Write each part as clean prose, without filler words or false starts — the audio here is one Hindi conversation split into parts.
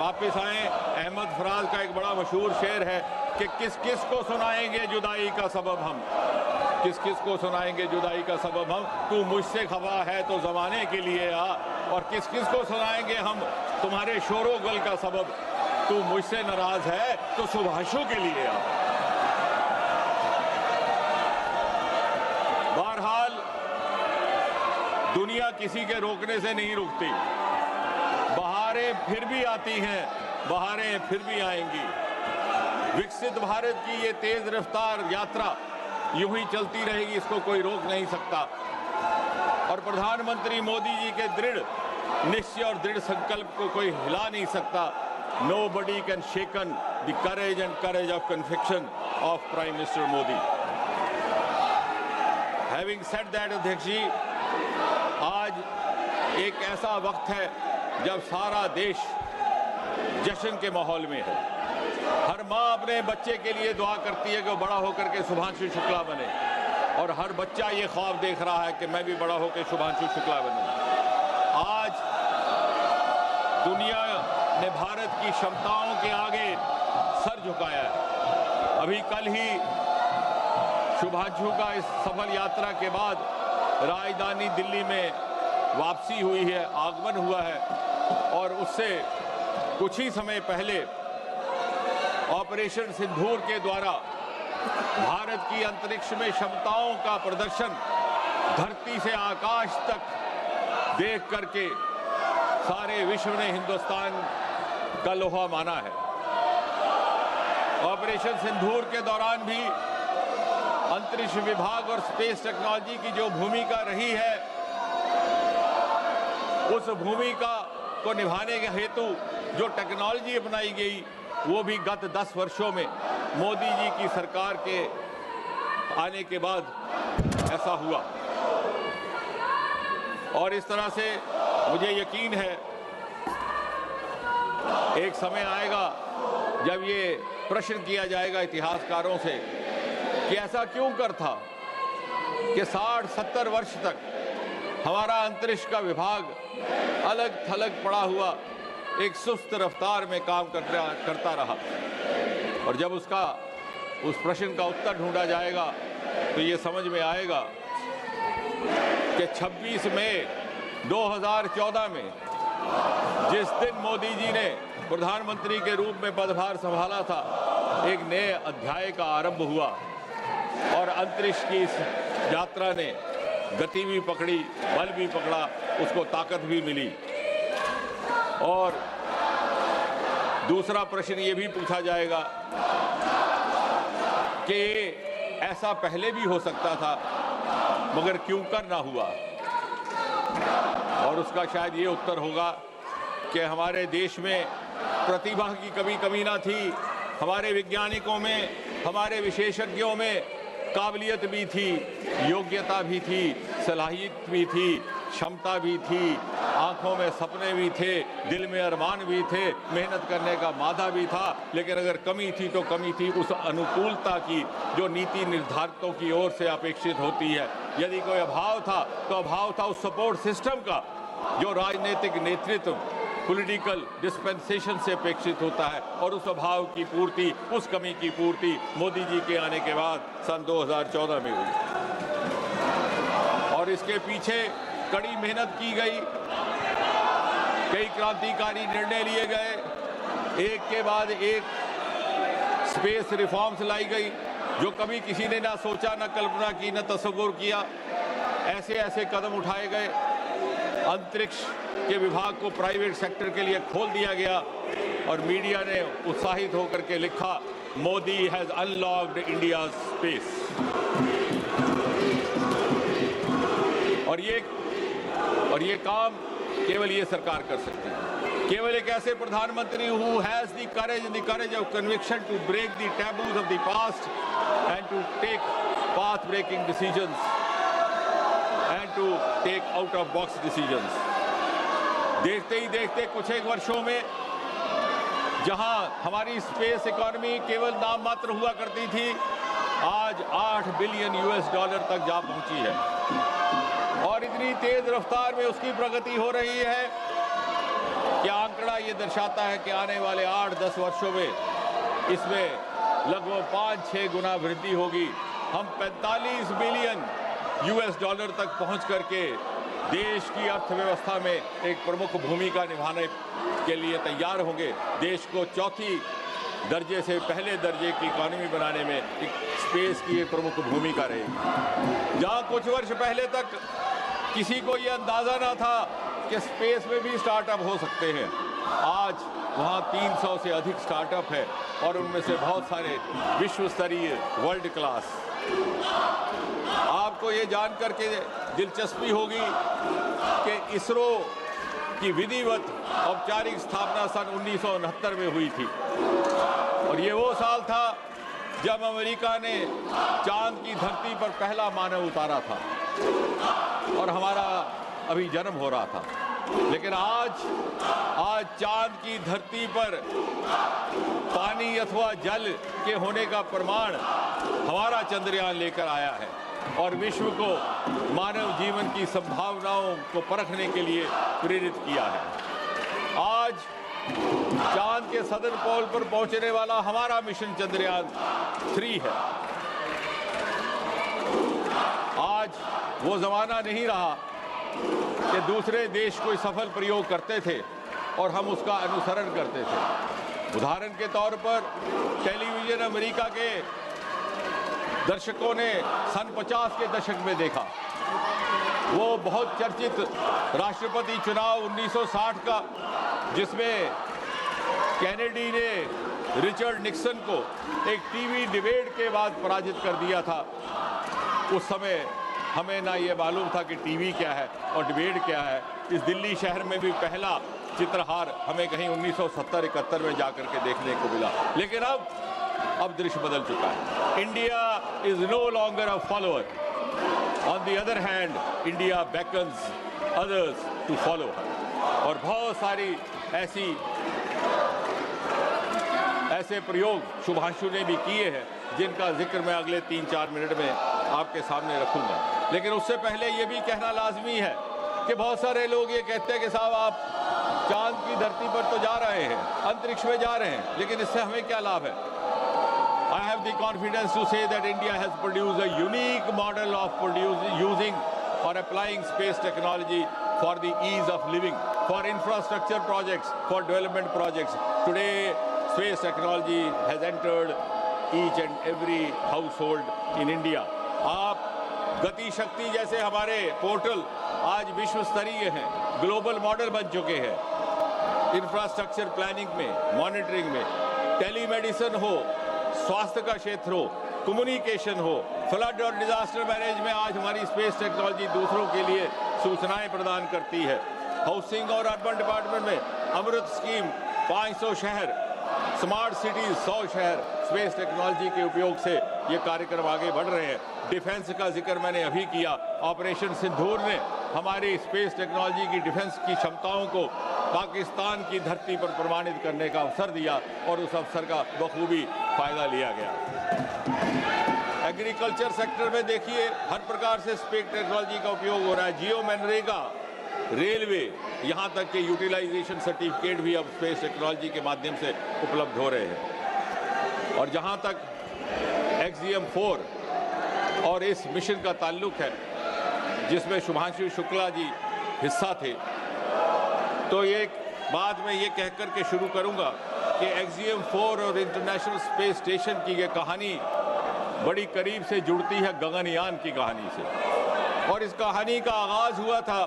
वापिस आए। अहमद फराज का एक बड़ा मशहूर शेर है कि किस किस को सुनाएंगे जुदाई का सबब हम, किस किस को सुनाएंगे जुदाई का सबब हम, तू मुझसे खफा है तो ज़माने के लिए आ, और किस किस को सुनाएंगे हम तुम्हारे शोरो गुल का सबब, तू मुझसे नाराज है तो सुभाषु के लिए आ। बहरहाल दुनिया किसी के रोकने से नहीं रुकती, बहारें फिर भी आती हैं, बहारें फिर भी आएंगी। विकसित भारत की ये तेज रफ्तार यात्रा यूं ही चलती रहेगी, इसको कोई रोक नहीं सकता। और प्रधानमंत्री मोदी जी के दृढ़ निश्चय और दृढ़ संकल्प को कोई हिला नहीं सकता। Nobody can shaken the courage and courage of conviction of Prime Minister Modi. Having said that, अध्यक्ष जी, आज एक ऐसा वक्त है जब सारा देश जश्न के माहौल में है। हर माँ अपने बच्चे के लिए दुआ करती है कि वो बड़ा होकर के शुभांशु शुक्ला बने, और हर बच्चा ये ख्वाब देख रहा है कि मैं भी बड़ा होकर शुभांशु शुक्ला बनूं। आज दुनिया ने भारत की क्षमताओं के आगे सर झुकाया है। अभी कल ही शुभांशु का इस सफल यात्रा के बाद राजधानी दिल्ली में वापसी हुई है, आगमन हुआ है, और उससे कुछ ही समय पहले ऑपरेशन सिंदूर के द्वारा भारत की अंतरिक्ष में क्षमताओं का प्रदर्शन धरती से आकाश तक देख करके सारे विश्व ने हिंदुस्तान का लोहा माना है। ऑपरेशन सिंदूर के दौरान भी अंतरिक्ष विभाग और स्पेस टेक्नोलॉजी की जो भूमिका रही है, उस भूमिका को निभाने के हेतु जो टेक्नोलॉजी अपनाई गई, वो भी गत 10 वर्षों में मोदी जी की सरकार के आने के बाद ऐसा हुआ। और इस तरह से मुझे यकीन है एक समय आएगा जब ये प्रश्न किया जाएगा इतिहासकारों से कि ऐसा क्यों कर था कि 60-70 वर्ष तक हमारा अंतरिक्ष का विभाग अलग थलग पड़ा हुआ एक सुस्त रफ्तार में काम करता रहा। और जब उस प्रश्न का उत्तर ढूंढा जाएगा तो ये समझ में आएगा कि 26 मई 2014 में जिस दिन मोदी जी ने प्रधानमंत्री के रूप में पदभार संभाला था, एक नए अध्याय का आरंभ हुआ और अंतरिक्ष की इस यात्रा ने गति भी पकड़ी, बल भी पकड़ा, उसको ताकत भी मिली। और दूसरा प्रश्न ये भी पूछा जाएगा कि ऐसा पहले भी हो सकता था, मगर क्यों कर ना हुआ। और उसका शायद ये उत्तर होगा कि हमारे देश में प्रतिभा की कमी ना थी, हमारे वैज्ञानिकों में, हमारे विशेषज्ञों में काबिलियत भी थी, योग्यता भी थी, सलाहियत भी थी, क्षमता भी थी, आंखों में सपने भी थे, दिल में अरमान भी थे, मेहनत करने का मादा भी था। लेकिन अगर कमी थी तो कमी थी उस अनुकूलता की जो नीति निर्धारकों की ओर से अपेक्षित होती है। यदि कोई अभाव था तो अभाव था उस सपोर्ट सिस्टम का जो राजनीतिक नेतृत्व, पॉलिटिकल डिस्पेंसेशन से अपेक्षित होता है। और उस अभाव की पूर्ति, उस कमी की पूर्ति मोदी जी के आने के बाद सन 2014 में हुई। और इसके पीछे कड़ी मेहनत की गई, कई क्रांतिकारी निर्णय लिए गए, एक के बाद एक स्पेस रिफॉर्म्स लाई गई जो कभी किसी ने ना सोचा, ना कल्पना की, ना तस्वुर किया। ऐसे ऐसे कदम उठाए गए, अंतरिक्ष के विभाग को प्राइवेट सेक्टर के लिए खोल दिया गया और मीडिया ने उत्साहित होकर के लिखा, Modi has unlocked India space. और ये काम केवल ये सरकार कर सकती है। केवल एक ऐसे प्रधानमंत्री who has the courage of conviction to break the taboos of the past and to take path breaking decisions and to take out of box decisions. देखते ही देखते कुछ एक वर्षों में जहां हमारी स्पेस इकोनॉमी केवल नाम मात्र हुआ करती थी, आज $8 बिलियन तक जा पहुंची है। और इतनी तेज रफ्तार में उसकी प्रगति हो रही है कि आंकड़ा आंकड़ा ये दर्शाता है कि आने वाले 8-10 वर्षों में इसमें लगभग 5-6 गुना वृद्धि होगी। हम 45 बिलियन यूएस डॉलर तक पहुंच करके देश की अर्थव्यवस्था में एक प्रमुख भूमिका निभाने के लिए तैयार होंगे। देश को चौथी दर्जे से पहले दर्जे की इकॉनमी बनाने में स्पेस की एक प्रमुख भूमिका रहेगी। जहां कुछ वर्ष पहले तक किसी को यह अंदाजा ना था कि स्पेस में भी स्टार्टअप हो सकते हैं, आज वहां 300 से अधिक स्टार्टअप है और उनमें से बहुत सारे विश्व स्तरीय वर्ल्ड क्लास। आपको ये जान करके दिलचस्पी होगी कि इसरो की विधिवत औपचारिक स्थापना सन 1969 में हुई थी और ये वो साल था जब अमेरिका ने चांद की धरती पर पहला मानव उतारा था और हमारा अभी जन्म हो रहा था। लेकिन आज चांद की धरती पर पानी अथवा जल के होने का प्रमाण हमारा चंद्रयान लेकर आया है और विश्व को मानव जीवन की संभावनाओं को परखने के लिए प्रेरित किया है। आज चांद के सदर्न पोल पर पहुंचने वाला हमारा मिशन चंद्रयान 3 है। आज वो जमाना नहीं रहा कि दूसरे देश कोई सफल प्रयोग करते थे और हम उसका अनुसरण करते थे। उदाहरण के तौर पर टेलीविजन अमेरिका के दर्शकों ने सन 50 के दशक में देखा। वो बहुत चर्चित राष्ट्रपति चुनाव 1960 का, जिसमें कैनेडी ने रिचर्ड निक्सन को एक टीवी डिबेट के बाद पराजित कर दिया था। उस समय हमें ना ये मालूम था कि टीवी क्या है और डिबेट क्या है। इस दिल्ली शहर में भी पहला चित्रहार हमें कहीं 1970-71 में जाकर के देखने को मिला। लेकिन अब दृश्य बदल चुका है। India is no longer a follower. On the other hand, India beckons others to follow her. और बहुत सारी ऐसे प्रयोग शुभांशु ने भी किए हैं जिनका जिक्र मैं अगले 3-4 मिनट में आपके सामने रखूंगा। लेकिन उससे पहले ये भी कहना लाजमी है कि बहुत सारे लोग ये कहते हैं कि साहब आप चांद की धरती पर तो जा रहे हैं, अंतरिक्ष में जा रहे हैं, लेकिन इससे हमें क्या लाभ है? I have the confidence to say that India has produced a unique model of using or applying space technology for the ease of living, for infrastructure projects, for development projects. Today, space technology has entered each and every household in India. आप गति शक्ति जैसे हमारे पोर्टल आज विश्व स्तरीय हैं, ग्लोबल मॉडल बन चुके हैं। इंफ्रास्ट्रक्चर प्लानिंग में, मॉनिटरिंग में, टेलीमेडिसिन हो, स्वास्थ्य का क्षेत्र हो, कम्युनिकेशन हो, फ्लड और डिजास्टर मैनेज में आज हमारी स्पेस टेक्नोलॉजी दूसरों के लिए सूचनाएं प्रदान करती है। हाउसिंग और अर्बन डिपार्टमेंट में अमृत स्कीम 500 शहर, स्मार्ट सिटीज 100 शहर स्पेस टेक्नोलॉजी के उपयोग से ये कार्यक्रम आगे बढ़ रहे हैं। डिफेंस का जिक्र मैंने अभी किया। ऑपरेशन सिंदूर ने हमारी स्पेस टेक्नोलॉजी की डिफेंस की क्षमताओं को पाकिस्तान की धरती पर प्रमाणित करने का अवसर दिया और उस अवसर का बखूबी फायदा लिया गया। एग्रीकल्चर सेक्टर में देखिए हर प्रकार से स्पेस टेक्नोलॉजी का उपयोग हो रहा है। जियो मनरेगा, रेलवे, यहाँ तक कि यूटिलाइजेशन सर्टिफिकेट भी अब स्पेस टेक्नोलॉजी के माध्यम से उपलब्ध हो रहे हैं। और जहाँ तक XGM-4 और इस मिशन का ताल्लुक है जिसमें शुभांशु शुक्ला जी हिस्सा थे, तो ये बात मैं ये कहकर के शुरू करूंगा कि XGM-4 और इंटरनेशनल स्पेस स्टेशन की ये कहानी बड़ी करीब से जुड़ती है गगनयान की कहानी से। और इस कहानी का आगाज हुआ था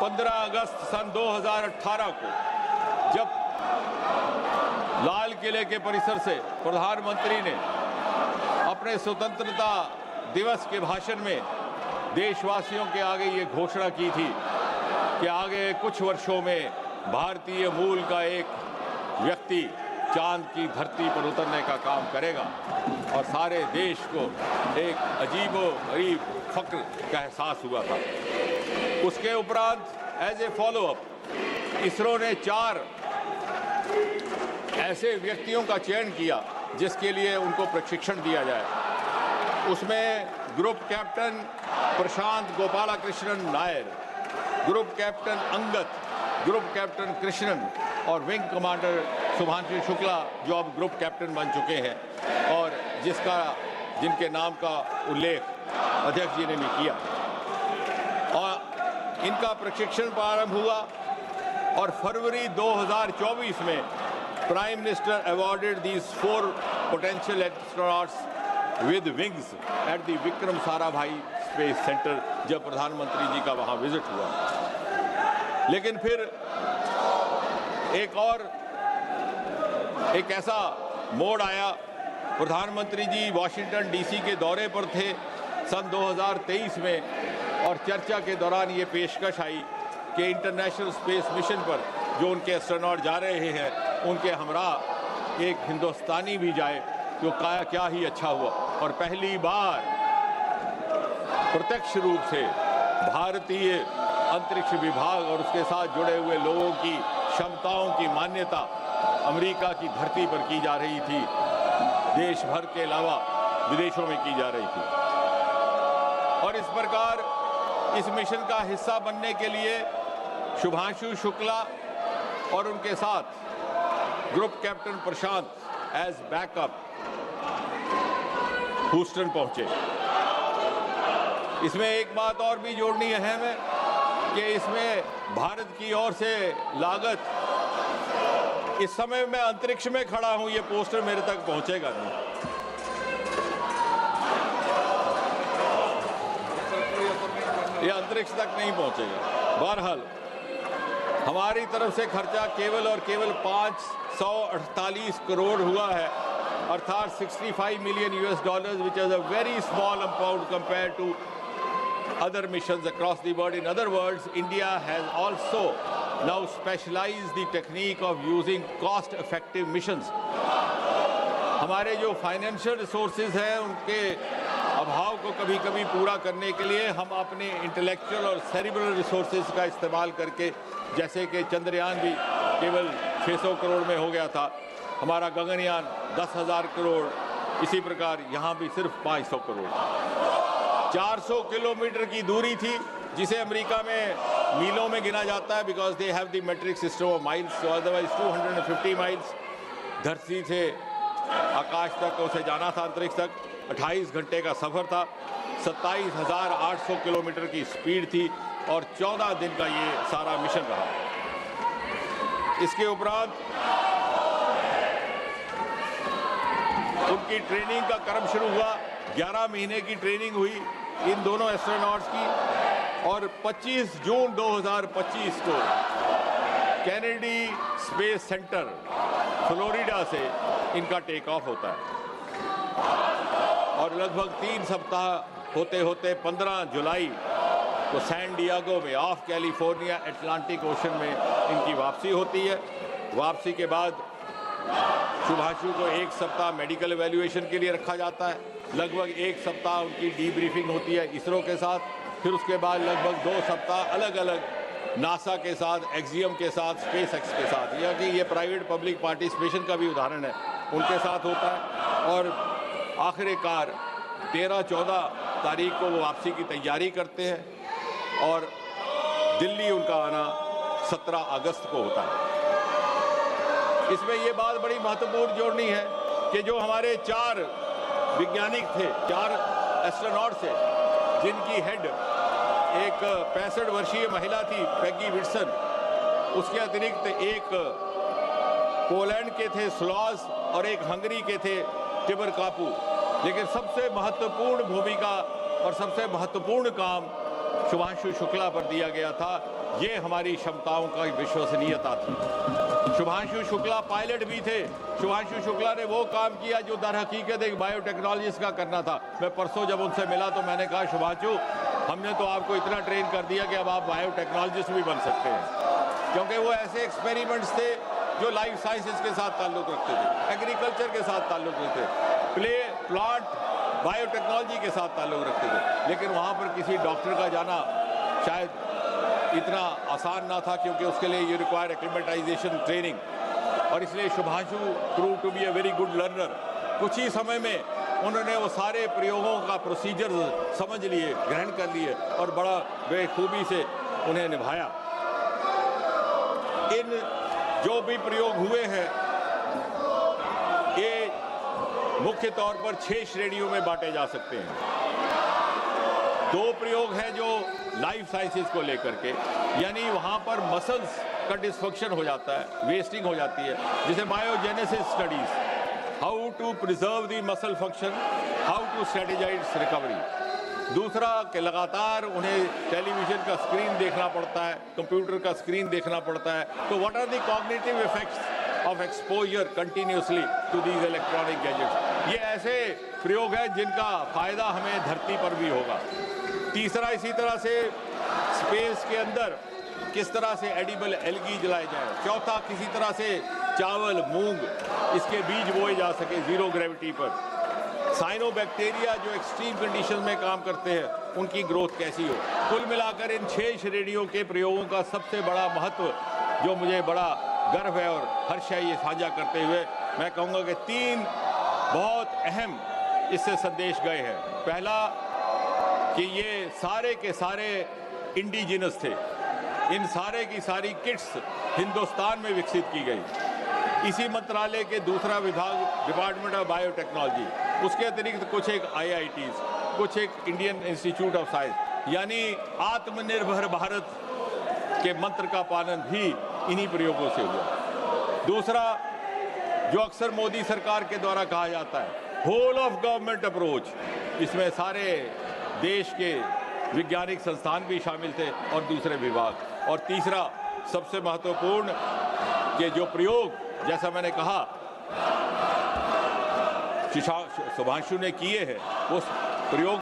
15 अगस्त सन 2018 को, जब लाल किले के परिसर से प्रधानमंत्री ने अपने स्वतंत्रता दिवस के भाषण में देशवासियों के आगे ये घोषणा की थी कि आगे कुछ वर्षों में भारतीय मूल का एक व्यक्ति चांद की धरती पर उतरने का काम करेगा और सारे देश को एक अजीबो-गरीब फक्र का एहसास हुआ था। उसके उपरांत एज ए फॉलोअप इसरो ने 4 ऐसे व्यक्तियों का चयन किया जिसके लिए उनको प्रशिक्षण दिया जाए। उसमें ग्रुप कैप्टन प्रशांत गोपालकृष्णन नायर, ग्रुप कैप्टन अंगत, ग्रुप कैप्टन कृष्णन और विंग कमांडर शुभांशु शुक्ला जो अब ग्रुप कैप्टन बन चुके हैं और जिनके नाम का उल्लेख अध्यक्ष जी ने भी किया। और इनका प्रशिक्षण प्रारंभ हुआ और फरवरी 2024 में prime minister awarded these 4 potential astronauts with wings at the Vikram Sarabhai space centre, जब प्रधानमंत्री जी का वहां विजिट हुआ। लेकिन फिर एक ऐसा मोड़ आया, प्रधानमंत्री जी वॉशिंगटन डीसी के दौरे पर थे सन 2023 में और चर्चा के दौरान ये पेशकश आई कि इंटरनेशनल स्पेस मिशन पर जो उनके एस्ट्रोनॉट जा रहे हैं उनके हमरा एक हिंदुस्तानी भी जाए तो क्या ही अच्छा हुआ। और पहली बार प्रत्यक्ष रूप से भारतीय अंतरिक्ष विभाग और उसके साथ जुड़े हुए लोगों की क्षमताओं की मान्यता अमेरिका की धरती पर की जा रही थी, देश भर के अलावा विदेशों में की जा रही थी। और इस प्रकार इस मिशन का हिस्सा बनने के लिए शुभांशु शुक्ला और उनके साथ ग्रुप कैप्टन प्रशांत एज बैकअप ह्यूस्टन पहुंचे। इसमें एक बात और भी जोड़नी अहम है कि इसमें भारत की ओर से लागत, इस समय मैं अंतरिक्ष में खड़ा हूं, ये पोस्टर मेरे तक पहुंचेगा नहीं, ये अंतरिक्ष तक नहीं पहुंचेगा। बहरहाल हमारी तरफ से खर्चा केवल और केवल 548 करोड़ हुआ है, अर्थात $65 million, which is a very small amount compared to other missions across the world. In other words, India has also now specialized the technique of using cost-effective missions. हमारे जो फाइनेंशियल रिसोर्सेज हैं उनके अभाव को कभी कभी पूरा करने के लिए हम अपने इंटेलेक्चुअल और सेरिब्रल रिसोर्सेज का इस्तेमाल करके, जैसे कि चंद्रयान भी केवल 600 करोड़ में हो गया था, हमारा गगनयान 10,000 करोड़, इसी प्रकार यहाँ भी सिर्फ 500 करोड़। 400 किलोमीटर की दूरी थी जिसे अमेरिका में मीलों में गिना जाता है, because they have the metric system of miles, so otherwise 250 miles धरती से आकाश तक उसे जाना था, अंतरिक्ष तक 28 घंटे का सफर था, 27,800 किलोमीटर की स्पीड थी और 14 दिन का ये सारा मिशन रहा। इसके उपरांत उनकी ट्रेनिंग का क्रम शुरू हुआ, 11 महीने की ट्रेनिंग हुई इन दोनों एस्ट्रोनॉट्स की और 25 जून 2025 को कैनेडी स्पेस सेंटर फ्लोरिडा से इनका टेक ऑफ होता है और लगभग 3 सप्ताह होते होते 15 जुलाई को सैन डिएगो में ऑफ कैलिफोर्निया अटलांटिक ओशन में इनकी वापसी होती है। वापसी के बाद शुभांशु को 1 सप्ताह मेडिकल एवेल्युएशन के लिए रखा जाता है, लगभग 1 सप्ताह उनकी डीब्रीफिंग होती है इसरो के साथ, फिर उसके बाद लगभग 2 सप्ताह अलग अलग नासा के साथ, एक्सियम के साथ, स्पेस एक्स के साथ, या कि ये प्राइवेट पब्लिक पार्टिसिपेशन का भी उदाहरण है, उनके साथ होता है। और आखिरकार 13-14 तारीख को वो वापसी की तैयारी करते हैं और दिल्ली उनका आना 17 अगस्त को होता है। इसमें ये बात बड़ी महत्वपूर्ण जोड़नी है कि जो हमारे 4 वैज्ञानिक थे, 4 एस्ट्रोनॉट थे, जिनकी हेड एक 65 वर्षीय महिला थी पेगी विल्सन, उसके अतिरिक्त एक पोलैंड के थे स्लॉज और एक हंगरी के थे टिबर कापू, लेकिन सबसे महत्वपूर्ण भूमिका और सबसे महत्वपूर्ण काम शुभांशु शुक्ला पर दिया गया था। ये हमारी क्षमताओं का विश्वसनीयता थी। शुभांशु शुक्ला पायलट भी थे। शुभांशु शुक्ला ने वो काम किया जो दर हकीकत एक बायोटेक्नोलॉजिस्ट का करना था। मैं परसों जब उनसे मिला तो मैंने कहा, शुभांशु, हमने तो आपको इतना ट्रेन कर दिया कि अब आप बायोटेक्नोलॉजिस्ट भी बन सकते हैं, क्योंकि वो ऐसे एक्सपेरिमेंट्स थे जो लाइफ साइंसेज के साथ ताल्लुक रखते थे, एग्रीकल्चर के साथ ताल्लुक रखते थे, प्लांट बायोटेक्नोलॉजी के साथ ताल्लुक रखते थे। लेकिन वहाँ पर किसी डॉक्टर का जाना शायद इतना आसान ना था, क्योंकि उसके लिए ये रिक्वायर एक्लिमेटाइजेशन ट्रेनिंग, और इसलिए Shubhanshu prove to be a very good learner. कुछ ही समय में उन्होंने वो सारे प्रयोगों का प्रोसीजर समझ लिए, ग्रहण कर लिए और बड़ा बेखूबी से उन्हें निभाया। इन जो भी प्रयोग हुए हैं ये मुख्य तौर पर 6 श्रेणियों में बांटे जा सकते हैं। 2 प्रयोग हैं जो लाइफ साइंसेज को लेकर के, यानी वहां पर मसल्स का डिस्फंक्शन हो जाता है, वेस्टिंग हो जाती है, जिसे biogenesis studies, how to preserve the muscle function, how to strategise recovery. दूसरा कि लगातार उन्हें टेलीविजन का स्क्रीन देखना पड़ता है, कंप्यूटर का स्क्रीन देखना पड़ता है, तो what are the cognitive effects of exposure continuously to these electronic gadgets. ये ऐसे प्रयोग हैं जिनका फायदा हमें धरती पर भी होगा। तीसरा, इसी तरह से स्पेस के अंदर किस तरह से एडिबल एल्गी जलाए जाए। चौथा, किसी तरह से चावल, मूंग, इसके बीज बोए जा सके जीरो ग्रेविटी पर। साइनोबैक्टीरिया जो एक्सट्रीम कंडीशन में काम करते हैं, उनकी ग्रोथ कैसी हो। कुल मिलाकर इन 6 श्रेणियों के प्रयोगों का सबसे बड़ा महत्व, जो मुझे बड़ा गर्व है और हर्ष है ये साझा करते हुए, मैं कहूँगा कि 3 बहुत अहम इससे संदेश गए हैं। पहला कि ये सारे के सारे इंडिजिनस थे, इन सारे की सारी किट्स हिंदुस्तान में विकसित की गई। इसी मंत्रालय के दूसरा विभाग डिपार्टमेंट ऑफ बायोटेक्नोलॉजी, उसके अतिरिक्त कुछ एक IITs, कुछ एक इंडियन इंस्टीट्यूट ऑफ साइंस, यानी आत्मनिर्भर भारत के मंत्र का पालन भी इन्हीं प्रयोगों से हुआ। दूसरा, जो अक्सर मोदी सरकार के द्वारा कहा जाता है, होल ऑफ गवर्नमेंट अप्रोच, इसमें सारे देश के वैज्ञानिक संस्थान भी शामिल थे और दूसरे विभाग। और तीसरा, सबसे महत्वपूर्ण, कि जो प्रयोग, जैसा मैंने कहा, सुभांशु ने किए हैं, उस प्रयोग